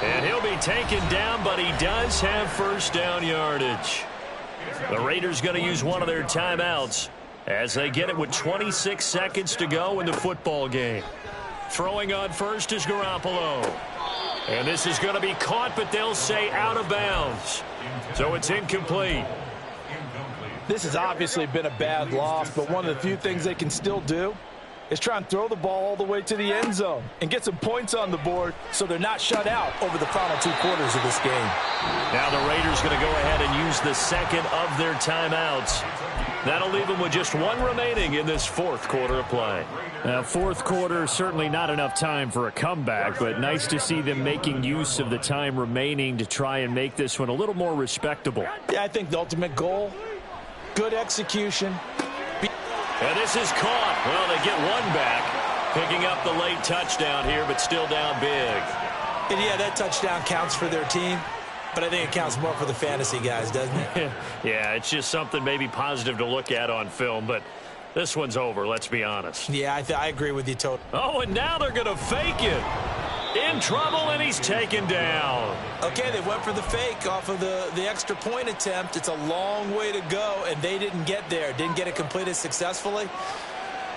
C: And he'll be taken down, but he does have first down yardage. The Raiders going to use one of their timeouts as they get it with 26 seconds to go in the football game. Throwing on first is Garoppolo. And this is going to be caught, but they'll say out of bounds. So it's incomplete.
D: This has obviously been a bad loss, but one of the few things they can still do is try and throw the ball all the way to the end zone and get some points on the board so they're not shut out over the final 2 quarters of this game.
C: Now the Raiders going to go ahead and use the second of their timeouts. That'll leave them with just 1 remaining in this 4th quarter of play.
F: Now, 4th quarter, certainly not enough time for a comeback, but nice to see them making use of the time remaining to try and make this one a little more respectable.
D: Yeah, I think the ultimate goal, good execution.
C: And this is caught. Well, they get 1 back, picking up the late touchdown here, but still down big.
D: And yeah, that touchdown counts for their team, but I think it counts more for the fantasy guys, doesn't it?
C: Yeah, it's just something maybe positive to look at on film, but this one's over, let's be honest.
D: Yeah, I agree with you totally.
C: Oh, and now they're going to fake it. In trouble, and he's taken down.
D: Okay, they went for the fake off of the extra point attempt. It's a long way to go, and they didn't get there. Didn't get it completed successfully.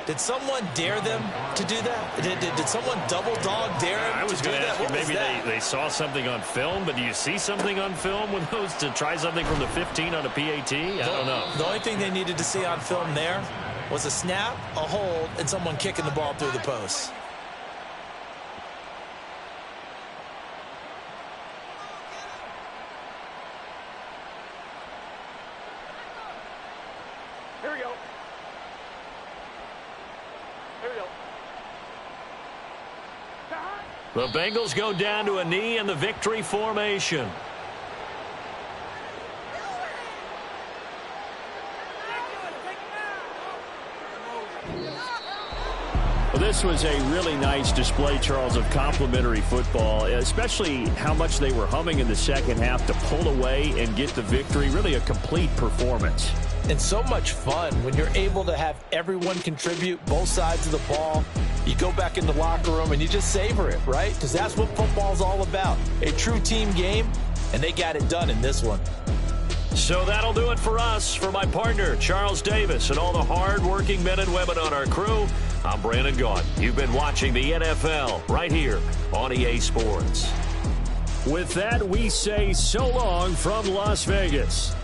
D: Did someone dare them to do that? Did someone double dog dare them
C: I was
D: to do
C: going to
D: that?
C: ask you, maybe they saw something on film, but do you see something on film with those to try something from the 15 on a PAT? I don't know.
D: The only thing they needed to see on film there was a snap, a hold, and someone kicking the ball through the post.
G: Here we go. Here we go.
C: The Bengals go down to a knee in the victory formation.
F: Well, this was a really nice display, Charles, of complimentary football, especially how much they were humming in the second half to pull away and get the victory. Really a complete performance.
D: And so much fun when you're able to have everyone contribute, both sides of the ball. You go back in the locker room and you just savor it, right? Because that's what football's all about. A true team game, and they got it done in this one.
C: So that'll do it for us. For my partner, Charles Davis, and all the hard-working men and women on our crew, I'm Brandon Gaudin. You've been watching the NFL right here on EA Sports.
F: With that, we say so long from Las Vegas.